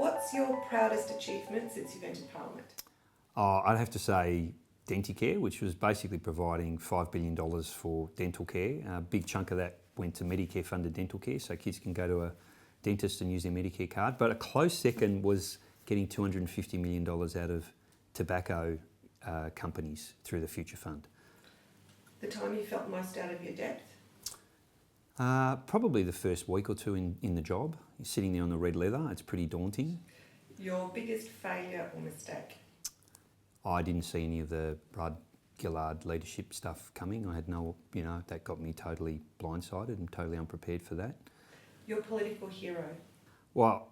What's your proudest achievement since you've entered Parliament? I'd have to say Denticare, which was basically providing $5 billion for dental care. A big chunk of that went to Medicare funded dental care, so kids can go to a dentist and use their Medicare card. But a close second was getting $250 million out of tobacco companies through the Future Fund. The time you felt most out of your depth? Probably the first week or two in the job. You're sitting there on the red leather, it's pretty daunting. Your biggest failure or mistake? I didn't see any of the Rudd Gillard leadership stuff coming. I had no, that got me totally blindsided and totally unprepared for that. Your political hero? Well,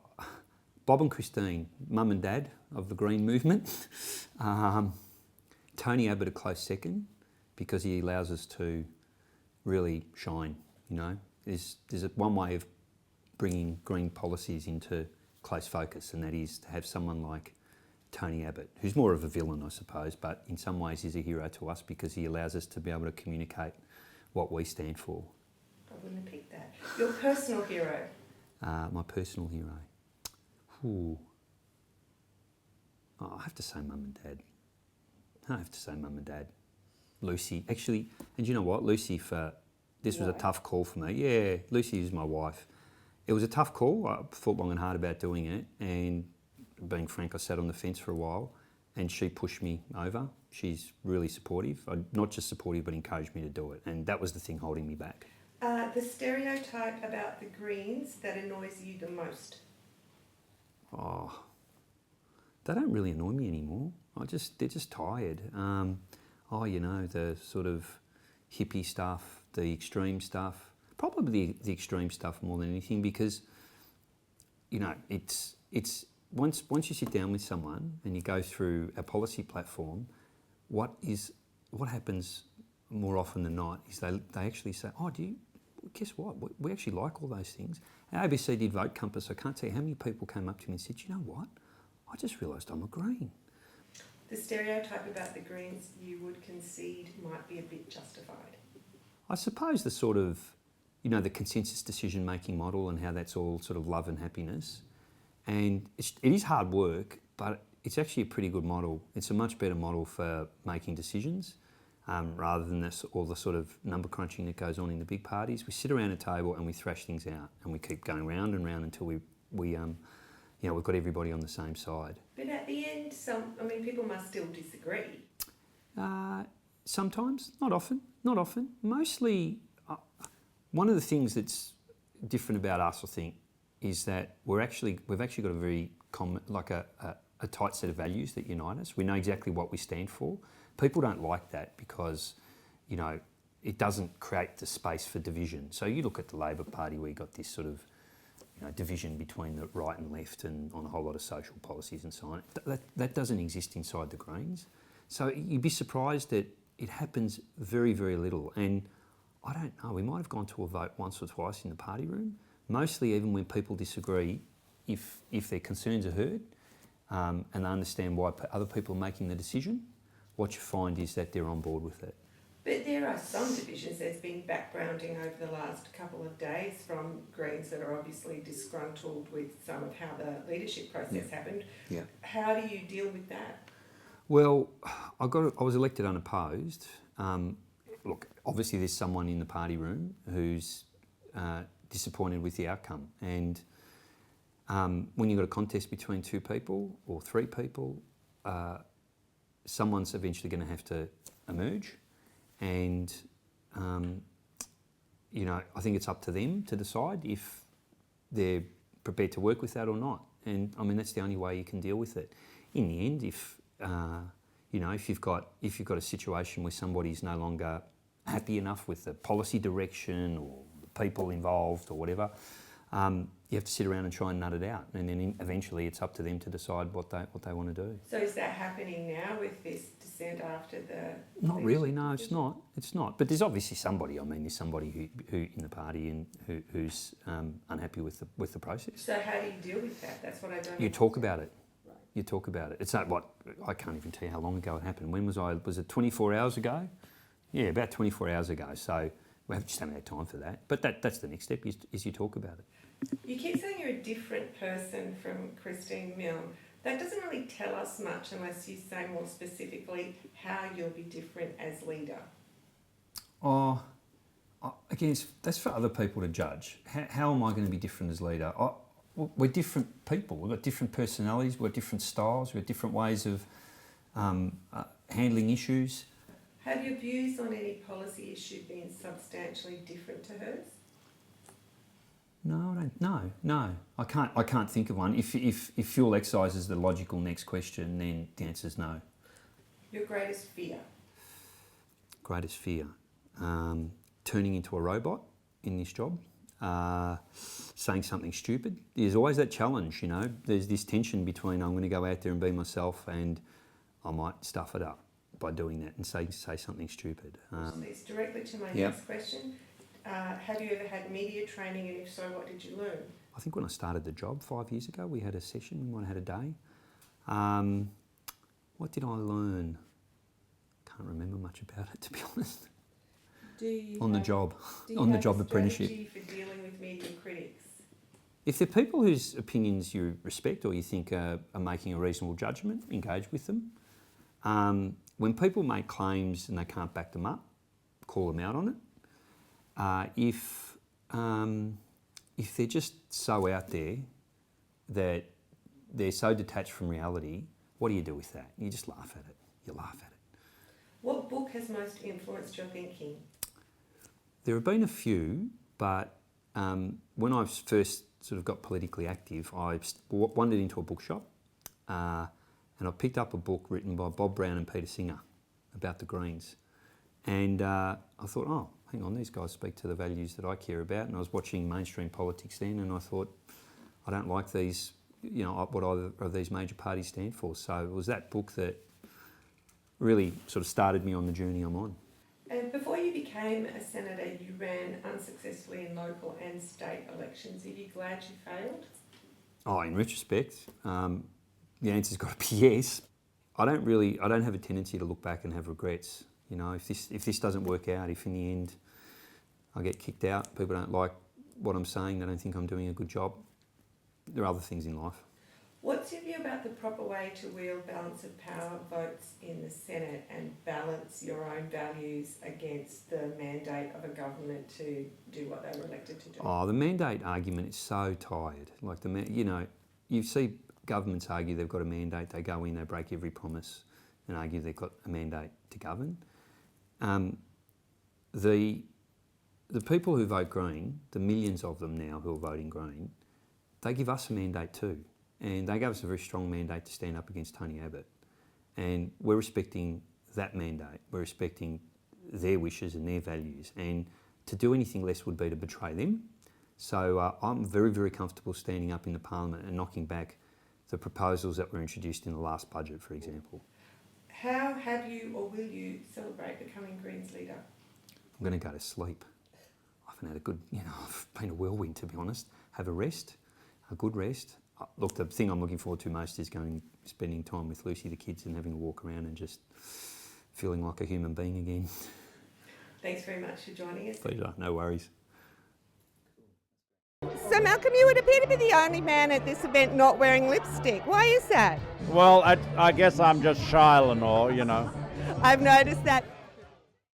Bob and Christine, mum and dad of the Green movement. Tony Abbott a close second because he allows us to really shine, There's one way of bringing green policies into close focus, and that is to have someone like Tony Abbott, who's more of a villain, I suppose, but in some ways he's a hero to us because he allows us to be able to communicate what we stand for. I wouldn't have picked that. Your personal hero? My personal hero? Ooh. Oh, I have to say mum and dad. Lucy, actually, and you know what? Lucy, this was a tough call for me. Yeah, Lucy is my wife. It was a tough call. I thought long and hard about doing it, and being frank, I sat on the fence for a while, and she pushed me over. She's really supportive. Not just supportive, but encouraged me to do it, and that was the thing holding me back. The stereotype about the Greens that annoys you the most? Oh, they don't really annoy me anymore. They're just tired. The sort of hippie stuff, the extreme stuff. Probably the extreme stuff more than anything because, it's once you sit down with someone and you go through a policy platform, what happens more often than not is they actually say, guess what? We actually like all those things. Our ABC did Vote Compass. I can't tell you how many people came up to me and said, you know what? I just realised I'm a Green. The stereotype about the Greens you would concede might be a bit justified. I suppose the sort of, the consensus decision-making model and how that's all sort of love and happiness. And it is hard work, but it's actually a pretty good model. It's a much better model for making decisions rather than all the sort of number crunching that goes on in the big parties. We sit around a table and we thrash things out and we keep going round and round until we've got everybody on the same side. But at the end, people must still disagree. Sometimes, not often. Mostly, one of the things that's different about us, I think, is that we've actually got a very common, a tight set of values that unite us. We know exactly what we stand for. People don't like that because, it doesn't create the space for division. So you look at the Labor Party where you've got this sort of, division between the right and left and on a whole lot of social policies and so on. That doesn't exist inside the Greens. So you'd be surprised that it happens very, very little. And I don't know, we might have gone to a vote once or twice in the party room. Mostly even when people disagree, if their concerns are heard and they understand why other people are making the decision, what you find is that they're on board with it. But there are some divisions. There's been backgrounding over the last couple of days from Greens that are obviously disgruntled with some of how the leadership process happened. Yeah. How do you deal with that? Well, I was elected unopposed. Look, obviously there's someone in the party room who's disappointed with the outcome. And when you've got a contest between two people or three people, someone's eventually going to have to emerge. And, I think it's up to them to decide if they're prepared to work with that or not. And, that's the only way you can deal with it. In the end, if you've got a situation where somebody's no longer happy enough with the policy direction or the people involved or whatever, you have to sit around and try and nut it out, and then eventually it's up to them to decide what they want to do. So is that happening now with this dissent after the? Not really. No, it's not. It's not. But there's obviously somebody. There's somebody who in the party and who's unhappy with the process. So how do you deal with that? That's what I don't. You talk about it. Right. You talk about it. It's not what I can't even tell you how long ago it happened. When was I? Was it 24 hours ago? Yeah, about 24 hours ago. So we just haven't had time for that. But that's the next step is you talk about it. You keep saying you're a different person from Christine Milne. That doesn't really tell us much unless you say more specifically how you'll be different as leader. Again, that's for other people to judge. How am I going to be different as leader? We're different people. We've got different personalities. We've got different styles. We've got different ways of handling issues. Have your views on any policy issue been substantially different to hers? No, I don't. No. I can't think of one. If fuel excise is the logical next question, then the answer is no. Your greatest fear? Greatest fear. Turning into a robot in this job. Saying something stupid. There's always that challenge, you know. There's this tension between I'm going to go out there and be myself and I might stuff it up by doing that and say something stupid. It's directly to my next question. Have you ever had media training, and if so, what did you learn? I think when I started the job 5 years ago, we had a session, we might have had a day. What did I learn? Can't remember much about it, to be honest. On the job apprenticeship. For dealing with media critics? If they're people whose opinions you respect or you think are making a reasonable judgment, engage with them. When people make claims and they can't back them up, call them out on it. If they're just so out there that they're so detached from reality, what do you do with that? You just laugh at it. You laugh at it. What book has most influenced your thinking? There have been a few, but when I first sort of got politically active, I wandered into a bookshop and I picked up a book written by Bob Brown and Peter Singer about the Greens. And I thought, oh, hang on, these guys speak to the values that I care about. And I was watching mainstream politics then, and I thought, I don't like these, you know, what either of these major parties stand for. So it was that book that really sort of started me on the journey I'm on. And before you became a senator, you ran unsuccessfully in local and state elections. Are you glad you failed? Oh, in retrospect, the answer's got to be yes. I don't have a tendency to look back and have regrets. You know, if this doesn't work out, if in the end I get kicked out, people don't like what I'm saying, they don't think I'm doing a good job, there are other things in life. What's your view about the proper way to wield balance of power votes in the Senate and balance your own values against the mandate of a government to do what they were elected to do? Oh, the mandate argument is so tired. Like you see governments argue they've got a mandate, they go in, they break every promise and argue they've got a mandate to govern. The people who vote Green, the millions of them now who are voting Green, they give us a mandate too. And they gave us a very strong mandate to stand up against Tony Abbott. And we're respecting that mandate. We're respecting their wishes and their values. And to do anything less would be to betray them. So I'm very, very comfortable standing up in the Parliament and knocking back the proposals that were introduced in the last budget, for example. How have you or will you celebrate becoming Greens leader? I'm going to go to sleep. I haven't had a good, I've been a whirlwind, to be honest. Have a rest, a good rest. Look, the thing I'm looking forward to most is spending time with Lucy, the kids, and having a walk around and just feeling like a human being again. Thanks very much for joining us. Pleasure, no worries. So Malcolm, you would appear to be the only man at this event not wearing lipstick. Why is that? Well, I guess I'm just shy, Lenore, I've noticed that.